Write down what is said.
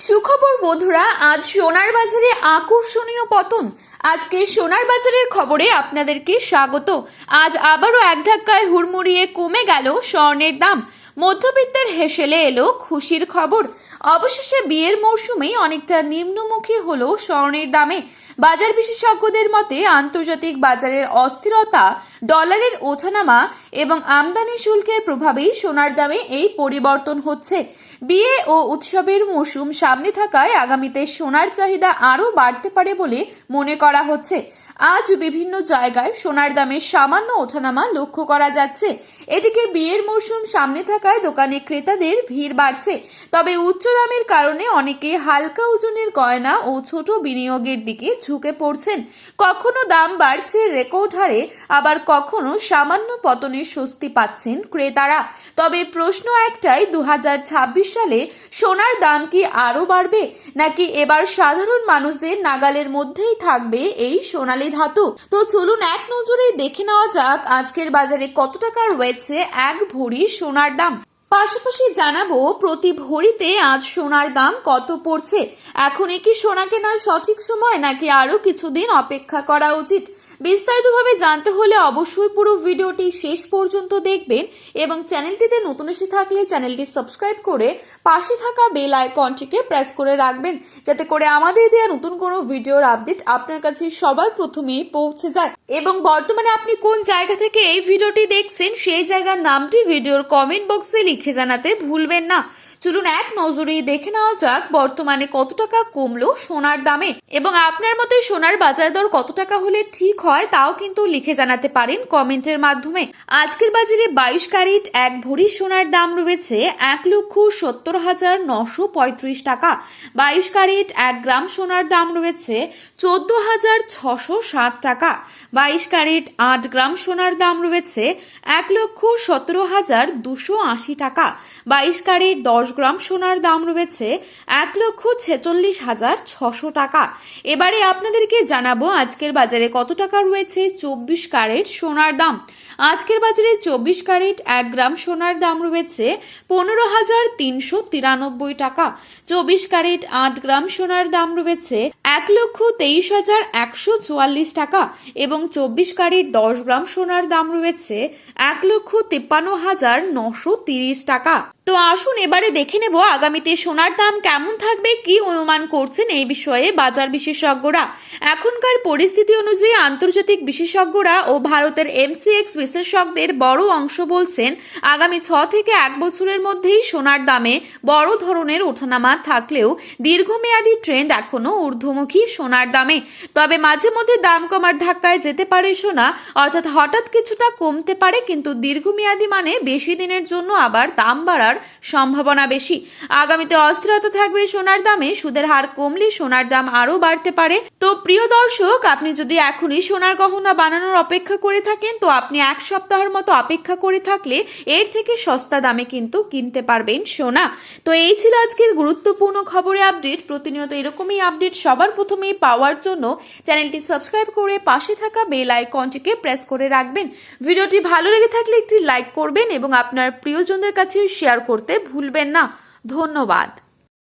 সুখবর বন্ধুরা, আজ সোনার বাজারে আকর্ষণীয় পতন। আজকে সোনার বাজারের খবরে আপনাদেরকে স্বাগত। আজ আবারও এক ধাক্কায় হুড়মুড়িয়ে কমে গেল স্বর্ণের দাম। মধ্যবিত্তের হেসেলে এলো খুশির খবর। অবশেষে বিয়ের মৌসুমেই অনেকটা নিম্নমুখী হলো স্বর্ণের দামে। বাজার বিশেষজ্ঞদের মতে আন্তর্জাতিক বাজারের অস্থিরতা, ডলারের ওঠানামা এবং আমদানি শুল্কের প্রভাবেই সোনার দামে এই পরিবর্তন হচ্ছে। বিয়ে ও উৎসবের মৌসুম সামনে থাকায় আগামীতে সোনার চাহিদা আরও বাড়তে পারে বলে মনে করা হচ্ছে। আজ বিভিন্ন জায়গায় সোনার দামে সামান্য ওঠানামা লক্ষ্য করা যাচ্ছে। এদিকে বিয়ের মৌসুম সামনে থাকায় দোকানে ক্রেতাদের ভিড় বাড়ছে। তবে উচ্চ দামের কারণে অনেকে হালকা ওজনের গয়না ও ছোট বিনিয়োগের দিকে ঝুঁকে পড়ছেন। কখনো দাম বাড়ছে রেকর্ড হারে, আবার কখনো সামান্য পতনের স্বস্তি পাচ্ছেন ক্রেতারা। তবে প্রশ্ন একটাই, 2026 সালে সোনার দাম কি আরো বাড়বে, নাকি এবার সাধারণ মানুষদের নাগালের মধ্যেই থাকবে এই সোনালী ধাতু? তো চলুন এক নজরে দেখে নেওয়া যাক আজকের বাজারে কত টাকা রয়েছে এক ভরি সোনার দাম। পাশাপাশি জানাবো প্রতি ভরিতে আজ সোনার দাম কত পড়ছে। এখন কি সোনা কেনার সঠিক সময়, নাকি আরো কিছুদিন অপেক্ষা করা উচিত? বিস্তারিতভাবে জানতে হলে অবশ্যই পুরো ভিডিওটি শেষ পর্যন্ত দেখবেন এবং চ্যানেলটিতে নতুন এসে থাকলে চ্যানেলটি সাবস্ক্রাইব করে পাশে থাকা বেল আইকনটিকে প্রেস করে রাখবেন, যাতে করে আমাদের দেওয়া নতুন কোনো ভিডিওর আপডেট আপনার কাছে সবার প্রথমেই পৌঁছে যায়। এবং বর্তমানে আপনি কোন জায়গা থেকে এই ভিডিওটি দেখছেন সেই জায়গার নামটি ভিডিওর কমেন্ট বক্সে লিখে জানাতে ভুলবেন না। চলুন এক নজরেই দেখে নেওয়া যাক বর্তমানে কত টাকা কমলো সোনার দামে, এবং আপনার মতে সোনার বাজার দর কত টাকা হলে ঠিক হয় তাও কিন্তু লিখে জানাতে পারেন কমেন্টের মাধ্যমে। আজকের বাজারে 22 ক্যারেট এক ভরি সোনার দাম রয়েছে 1,70,935 টাকা। 22 ক্যারেট 1 গ্রাম সোনার দাম রয়েছে 14,660 টাকা। 22 ক্যারেট 8 গ্রাম সোনার দাম রয়েছে 1,17,280 টাকা। 22 ক্যারেট 10 গ্রাম সোনার দাম রয়েছে 1,46,600 টাকা। এবারে আপনাদেরকে জানাবো আজকের বাজারে কত টাকা রয়েছে 24 ক্যারেট সোনার দাম। আজকের বাজারে 24 ক্যারেট 1 গ্রাম সোনার দাম রয়েছে 15,393 টাকা। 24 ক্যারেট 8 গ্রাম সোনার দাম রয়েছে 1,23,144 টাকা এবং 24 ক্যারেট 10 গ্রাম সোনার দাম রয়েছে 1,53,930 টাকা। তো আসুন এবারে দেখে নেব আগামীতে সোনার দাম কেমন থাকবে, কি অনুমান করছেন এই বিষয়ে বাজার বিশেষজ্ঞরা। এখনকার পরিস্থিতি অনুযায়ী আন্তর্জাতিক বিশেষজ্ঞরা ও ভারতের এমসিএক্স বিশেষজ্ঞদের বড় অংশ বলছেন আগামী 6 থেকে 1 বছরের মধ্যেই সোনার দামে বড় ধরনের ওঠানামা থাকলেও দীর্ঘমেয়াদী ট্রেন্ড এখনো ঊর্ধ্বমুখী সোনার দামে। তবে মাঝে মধ্যে দাম কমার ধাক্কায় যেতে পারে সোনা, অর্থাৎ হঠাৎ কিছুটা কমতে পারে, কিন্তু দীর্ঘমেয়াদী মানে বেশি দিনের জন্য আবার দাম বাড়ার সম্ভাবনা বেশি। আগামীতে অস্থিরতা থাকবে সোনার দামে। সুদের হার কমলে সোনার দাম আরো বাড়তে পারে। তো প্রিয় দর্শক, আপনি যদি এখনই সোনার গহনা বানানোর অপেক্ষা করে থাকেন, তো আপনি 1 সপ্তাহের মতো অপেক্ষা করে থাকলে এর থেকে সস্তা দামে কিন্তু কিনতে পারবেন সোনা। তো এই ছিল আজকের গুরুত্বপূর্ণ খবরের আপডেট। প্রতিনিয়ত এরকমই আপডেট সবার প্রথমেই পাওয়ার জন্য চ্যানেলটি সাবস্ক্রাইব করে পাশে থাকা বেল আইকনটিকে প্রেস করে রাখবেন। ভিডিওটি ভালো লেগে থাকলে একটি লাইক করবেন এবং আপনার প্রিয়জনদের কাছে শেয়ার করতে ভুলবেন না। ধন্যবাদ।